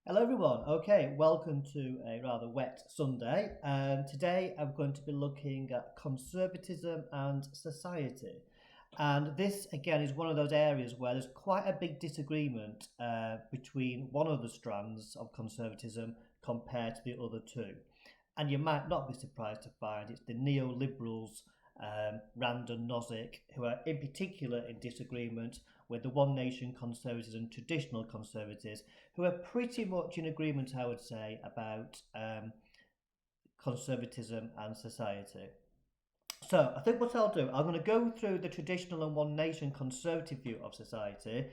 Hello everyone. Okay, welcome to a rather wet Sunday. Today I'm going to be looking at conservatism and society. And this again is one of those areas where there's quite a big disagreement between one of the strands of conservatism compared to the other two. And you might not be surprised to find it's the neoliberals, Rand and Nozick, who are in particular in disagreement with the One Nation conservatives and traditional conservatives, who are pretty much in agreement, I would say, about conservatism and society. So I think what I'll do, I'm going to go through the traditional and One Nation conservative view of society,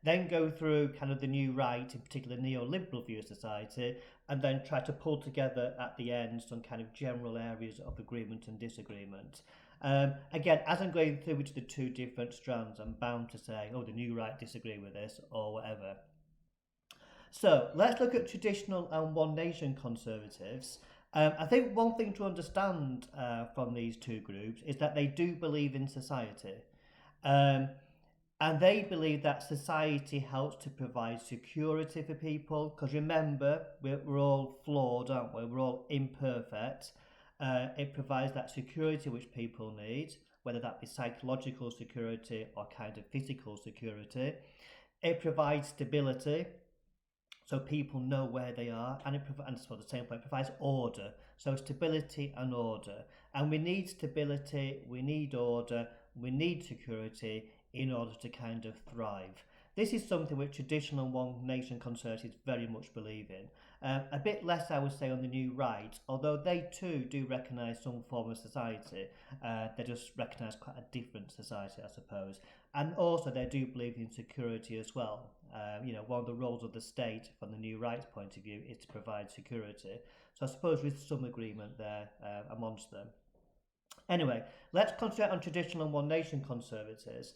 then go through kind of the new right, in particular neoliberal view of society, and then try to pull together at the end some kind of general areas of agreement and disagreement. Again, as I'm going through which the two different strands, I'm bound to say, oh, the new right disagree with this or whatever. So let's look at traditional and One Nation conservatives. I think one thing to understand from these two groups is that they do believe in society. Um, and they believe that society helps to provide security for people. Because remember, we're all flawed, aren't we? We're all imperfect. It provides that security which people need, whether that be psychological security or kind of physical security. It provides stability, so people know where they are, and and for the same point, it provides order. So stability and order, and we need stability, we need order, we need security in order to kind of thrive. This is something which traditional One Nation conservatives very much believe in. A bit less, I would say, on the new right, although they too do recognise some form of society. They just recognise quite a different society, I suppose. And also, they do believe in security as well. One of the roles of the state, from the new right's point of view, is to provide security. So I suppose there's some agreement there amongst them. Anyway, let's concentrate on traditional and One Nation conservatives.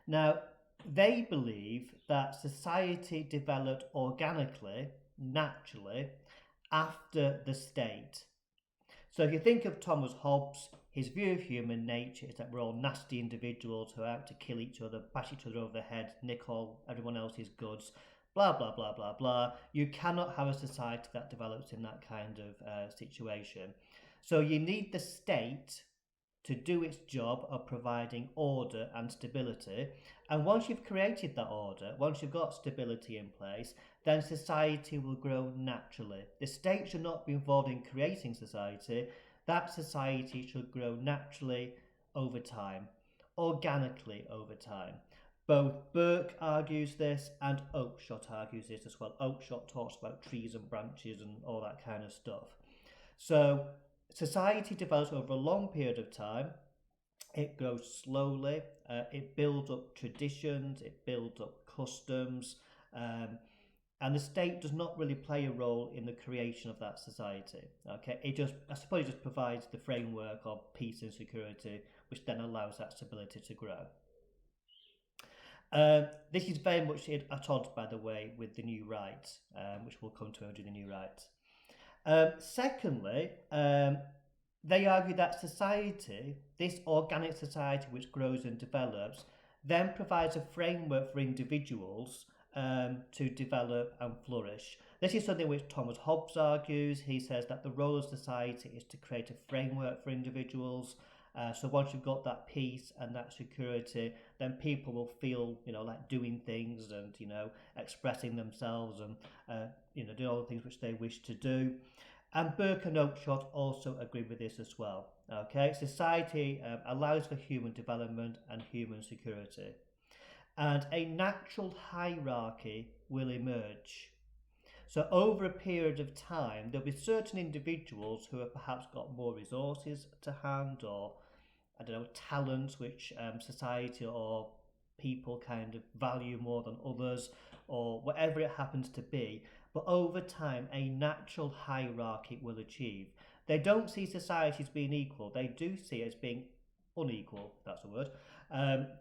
Now, they believe that society developed organically, naturally, after the state. So if you think of Thomas Hobbes, his view of human nature is that we're all nasty individuals who are out to kill each other, bash each other over the head, nick all everyone else's goods, blah, blah, blah, blah, blah. You cannot have a society that develops in that kind of situation. So you need the state to do its job of providing order and stability. And once you've created that order, once you've got stability in place, then society will grow naturally. The state should not be involved in creating society. That society should grow naturally over time, organically over time. Both Burke argues this and Oakeshott argues this as well. Oakeshott talks about trees and branches and all that kind of stuff. So society develops over a long period of time. It grows slowly. It builds up traditions. It builds up customs. Um, and the state does not really play a role in the creation of that society. Okay, I suppose, it just provides the framework of peace and security, which then allows that stability to grow. This is very much at odds, by the way, with the new right, which we'll come to under the new right. Secondly, they argue that society, this organic society which grows and develops, then provides a framework for individuals to develop and flourish. This is something which Thomas Hobbes argues. He says that the role of society is to create a framework for individuals. So once you've got that peace and that security, then people will feel, like doing things and, expressing themselves and, doing all the things which they wish to do. And Burke and Oakeshott also agree with this as well. Okay, society allows for human development and human security, and a natural hierarchy will emerge. So over a period of time, there'll be certain individuals who have perhaps got more resources to hand, or I don't know, talents which society or people kind of value more than others, or whatever it happens to be. But over time, a natural hierarchy will achieve. They don't see society as being equal, they do see it as being unequal, if that's a word.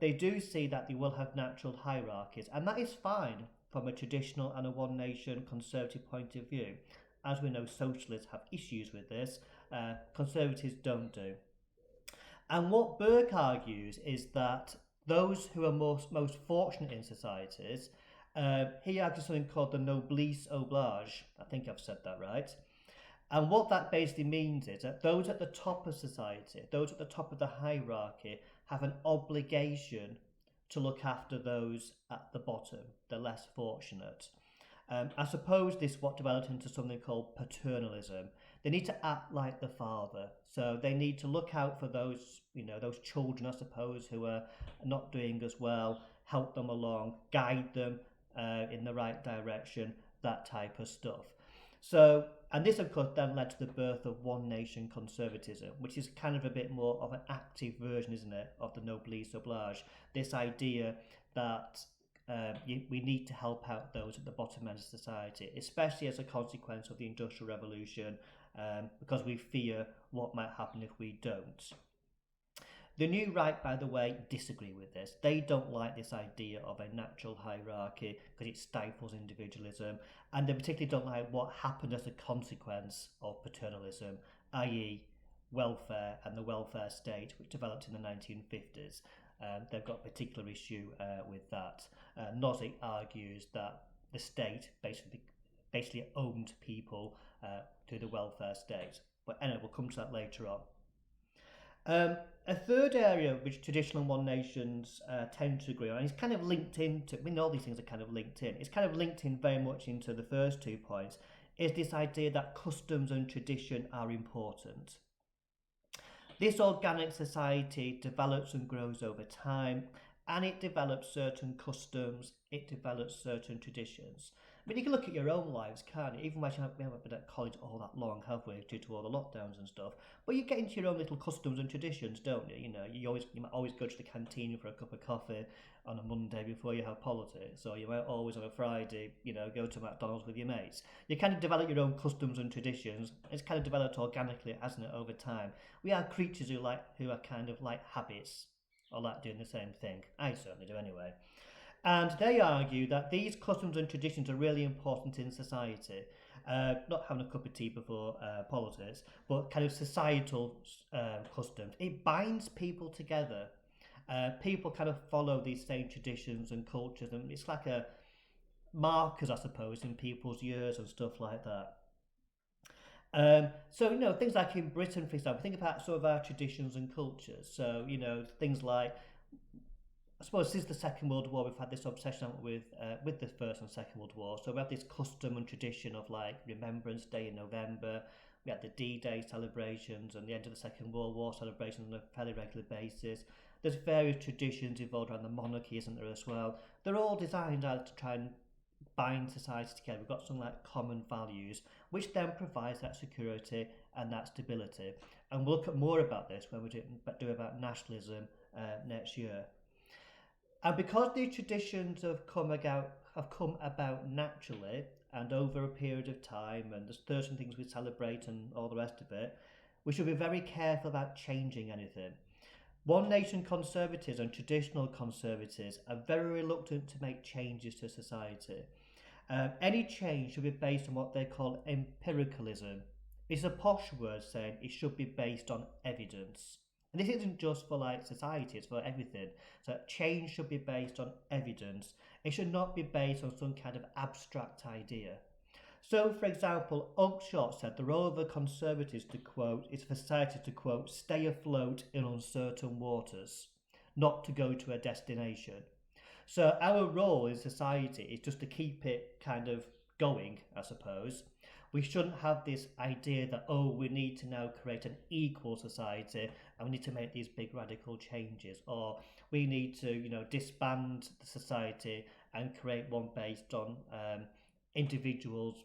They do see that they will have natural hierarchies, and that is fine from a traditional and a One Nation conservative point of view. As we know, socialists have issues with this, conservatives don't do. And what Burke argues is that those who are most fortunate in societies He argues something called the noblesse oblige. I think I've said that right. And what that basically means is that those at the top of society, those at the top of the hierarchy, have an obligation to look after those at the bottom, the less fortunate. I suppose this what developed into something called paternalism. They need to act like the father, so they need to look out for those, those children, I suppose, who are not doing as well, help them along, guide them in the right direction, that type of stuff. So, and this of course then led to the birth of one nation conservatism, which is kind of a bit more of an active version, isn't it, of the noblesse oblige. This idea that we need to help out those at the bottom end of society, especially as a consequence of the Industrial Revolution, because we fear what might happen if we don't. The New Right, by the way, disagree with this. They don't like this idea of a natural hierarchy because it stifles individualism, and they particularly don't like what happened as a consequence of paternalism, i.e. welfare and the welfare state, which developed in the 1950s. They've got a particular issue with that. Nozick argues that the state basically owned people through the welfare state. But anyway, we'll come to that later on. A third area which traditional One Nations tend to agree on, and it's kind of linked into, all these things are kind of linked in, it's kind of linked in very much into the first 2 points, is this idea that customs and tradition are important. This organic society develops and grows over time, and it develops certain customs, it develops certain traditions. I mean, you can look at your own lives, can't you? Even when we haven't been at college all that long, have we, due to all the lockdowns and stuff. But you get into your own little customs and traditions, don't you? You might always go to the canteen for a cup of coffee on a Monday before you have politics, or you might always on a Friday, go to McDonald's with your mates. You kind of develop your own customs and traditions. It's kind of developed organically, hasn't it, over time? We are creatures who are kind of like habits, or like doing the same thing. I certainly do anyway. And they argue that these customs and traditions are really important in society. Not having a cup of tea before politics, but kind of societal customs. It binds people together. People kind of follow these same traditions and cultures, and it's like a markers, I suppose, in people's years and stuff like that. So, things like in Britain, for example, think about sort of our traditions and cultures. So, things like, I suppose since the Second World War, we've had this obsession with the First and Second World War. So we have this custom and tradition of like Remembrance Day in November. We had the D-Day celebrations and the end of the Second World War celebrations on a fairly regular basis. There's various traditions involved around the monarchy, isn't there, as well? They're all designed to try and bind society together. We've got some like common values, which then provides that security and that stability. And we'll look at more about this when we do about nationalism next year. And because these traditions have come about naturally and over a period of time, and there's certain things we celebrate and all the rest of it, we should be very careful about changing anything. One Nation conservatives and traditional conservatives are very reluctant to make changes to society. Any change should be based on what they call empiricalism. It's a posh word saying it should be based on evidence. And this isn't just for like society, it's for everything. So change should be based on evidence. It should not be based on some kind of abstract idea. So, for example, Oakeshott said the role of the Conservatives, to quote, is for society to, quote, stay afloat in uncertain waters, not to go to a destination. So our role in society is just to keep it kind of going, I suppose. We shouldn't have this idea that, we need to now create an equal society and we need to make these big radical changes, or we need to, disband the society and create one based on individuals,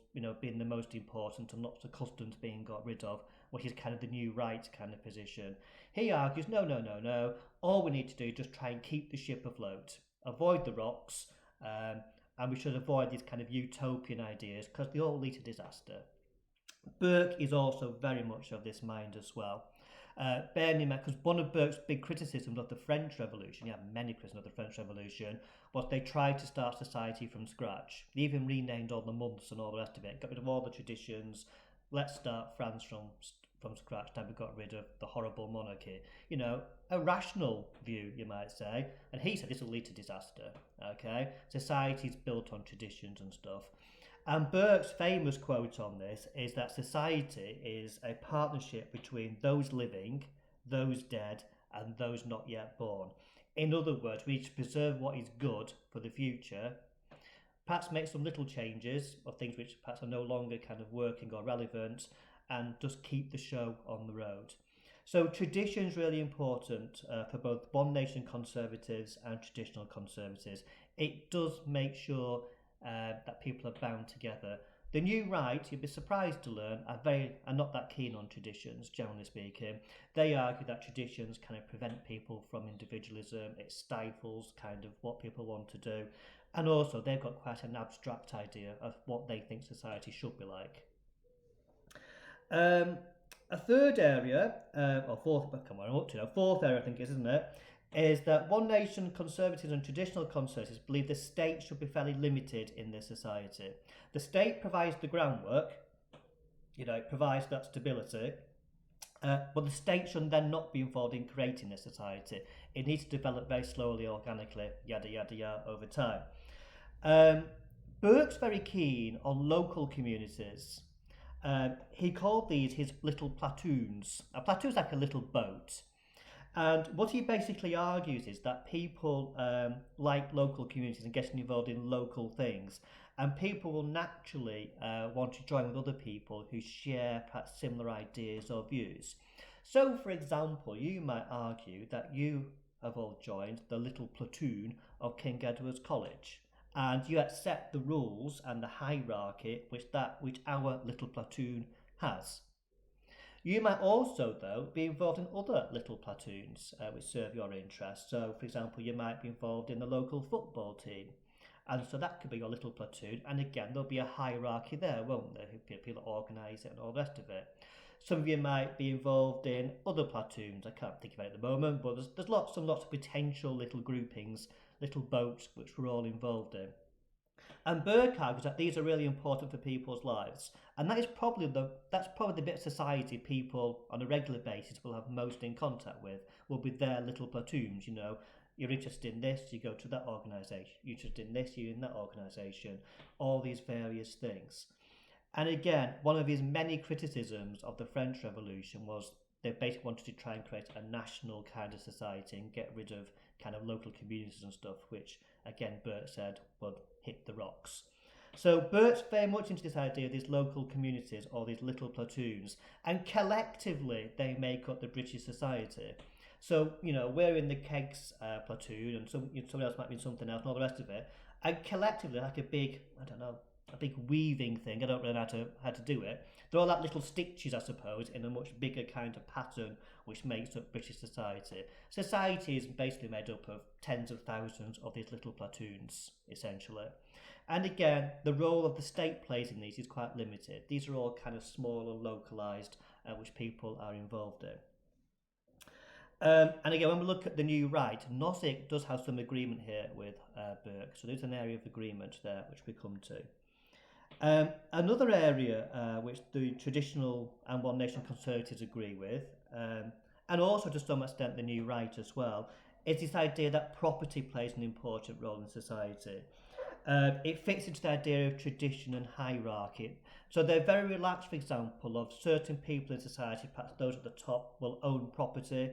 being the most important and lots of customs being got rid of, which is kind of the New Right kind of position. He argues, no. All we need to do is just try and keep the ship afloat, avoid the rocks, and we should avoid these kind of utopian ideas because they all lead to disaster. Burke is also very much of this mind as well. Bearing in mind, because one of Burke's big criticisms of the French Revolution, many criticisms of the French Revolution, was they tried to start society from scratch. They even renamed all the months and all the rest of it, got rid of all the traditions. Let's start France from scratch. Now we've got rid of the horrible monarchy. You know, a rational view, you might say. And he said this will lead to disaster. Okay, society's built on traditions and stuff. And Burke's famous quote on this is that society is a partnership between those living, those dead, and those not yet born. In other words, we need to preserve what is good for the future, perhaps make some little changes of things which perhaps are no longer kind of working or relevant, and just keep the show on the road. So tradition is really important for both One Nation conservatives and traditional conservatives. It does make sure that people are bound together. The new right, you'd be surprised to learn, are not that keen on traditions, generally speaking. They argue that traditions kind of prevent people from individualism, it stifles kind of what people want to do, and also they've got quite an abstract idea of what they think society should be like. A third area, or fourth, come on, I'm up to now, fourth area I think isn't it, is that One Nation conservatives and traditional conservatives believe the state should be fairly limited in their society. The state provides the groundwork, you know, it provides that stability, but the state should then not be involved in creating a society. It needs to develop very slowly, organically, yada yada yada, over time. Burke's very keen on local communities. He called these his little platoons. A platoon's like a little boat. And what he basically argues is that people like local communities and getting involved in local things, and people will naturally want to join with other people who share perhaps similar ideas or views. So, for example, you might argue that you have all joined the little platoon of King Edward's College, and you accept the rules and the hierarchy which our little platoon has. You might also, though, be involved in other little platoons which serve your interests. So, for example, you might be involved in the local football team. And so that could be your little platoon. And again, there'll be a hierarchy there, won't there? People that organise it and all the rest of it. Some of you might be involved in other platoons. I can't think of it at the moment, but there's lots and lots of potential little groupings, little boats, which we're all involved in. And Burke argues that these are really important for people's lives, and that's probably the bit of society people on a regular basis will have most in contact with. Will be their little platoons. You know, you're interested in this, you go to that organisation. You're interested in this, you're in that organisation. All these various things. And again, one of his many criticisms of the French Revolution was they basically wanted to try and create a national kind of society and get rid of kind of local communities and stuff, which again Burke said would hit the rocks. So Burke's very much into this idea of these local communities or these little platoons, and collectively they make up the British society. So, you know, we're in the Kegs platoon, and someone else might be in something else and all the rest of it, and collectively like a big, a big weaving thing. I don't really know how to do it. They're all like little stitches, I suppose, in a much bigger kind of pattern which makes up British society. Society is basically made up of tens of thousands of these little platoons, essentially. And again, the role of the state plays in these is quite limited. These are all kind of small and localised, which people are involved in. And again, when we look at the new right, Nozick does have some agreement here with Burke. So there's an area of agreement there, which we come to. Another area which the traditional and One Nation conservatives agree with, and also to some extent the new right as well, is this idea that property plays an important role in society. It fits into the idea of tradition and hierarchy. So they're very relaxed, for example, of certain people in society, perhaps those at the top, will own property,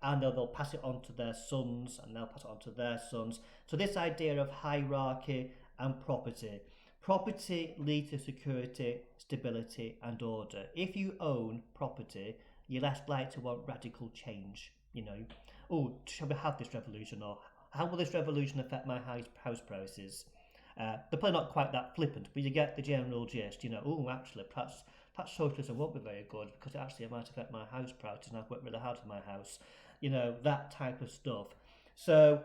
and they'll pass it on to their sons, and they'll pass it on to their sons. So this idea of hierarchy and property. Property leads to security, stability and order. If you own property, you're less likely to want radical change. You know, oh, shall we have this revolution, or how will this revolution affect my house prices? They're probably not quite that flippant, but you get the general gist. You know, oh, actually, perhaps socialism won't be very good because it might affect my house prices and I've worked really hard for my house. You know, that type of stuff. So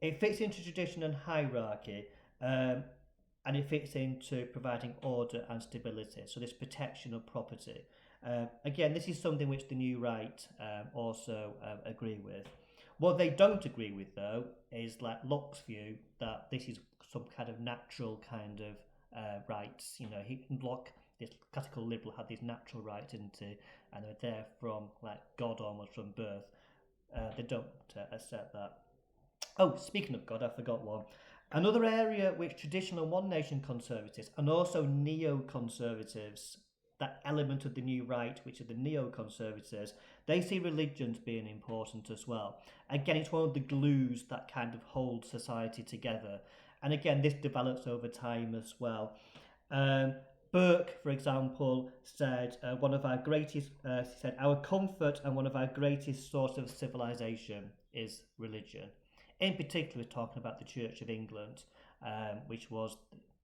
it fits into tradition and hierarchy. And it fits into providing order and stability, so this protection of property. Again, this is something which the New Right also agree with. What they don't agree with, though, is like Locke's view that this is some kind of natural kind of rights. You know, Locke, this classical liberal, had these natural rights, didn't he? And they're there from like God almost from birth. They don't accept that. Oh, speaking of God, I forgot one. Another area which traditional and one nation conservatives and also neoconservatives, that element of the new right, which are the neoconservatives, they see religions being important as well. Again, it's one of the glues that kind of hold society together. And again, this develops over time as well. Burke, for example, said one of our greatest, he said, our comfort and one of our greatest source of civilization is religion. In particular, talking about the Church of England, which was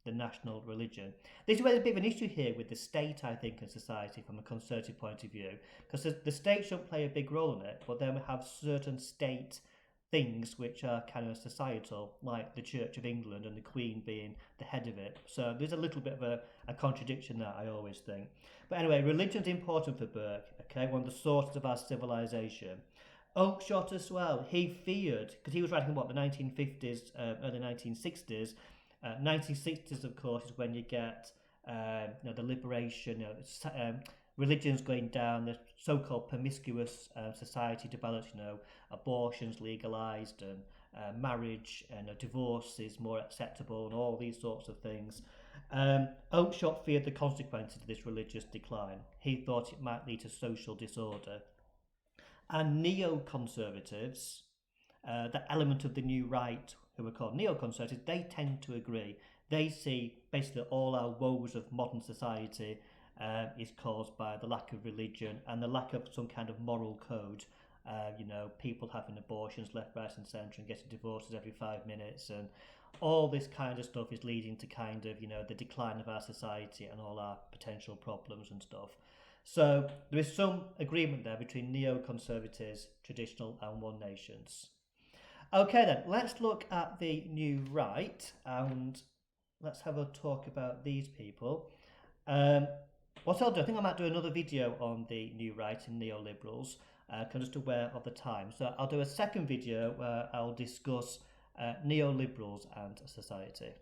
the national religion. This is where there's a bit of an issue here with the state, I think, in society from a conservative point of view, because the state shouldn't play a big role in it, but then we have certain state things which are kind of societal, like the Church of England and the Queen being the head of it. So there's a little bit of a contradiction there, I always think. But anyway, religion's important for Burke, okay, one of the sources of our civilization. Oakeshott as well, he feared, because he was writing the 1950s, early 1960s. 1960s, of course, is when you get the liberation, religions going down, the so-called promiscuous society develops, abortions legalised and marriage and divorce is more acceptable and all these sorts of things. Oakeshott feared the consequences of this religious decline. He thought it might lead to social disorder. And neoconservatives, the element of the new right, who are called neoconservatives, they tend to agree. They see basically all our woes of modern society is caused by the lack of religion and the lack of some kind of moral code. People having abortions left, right and centre and getting divorces every 5 minutes, and all this kind of stuff is leading to kind of, the decline of our society and all our potential problems and stuff. So there is some agreement there between neoconservatives, traditional and one nations. Okay then, let's look at the new right and let's have a talk about these people. What I'll do, I think I might do another video on the new right and neoliberals, because I'm just aware of the time. So I'll do a second video where I'll discuss neoliberals and society.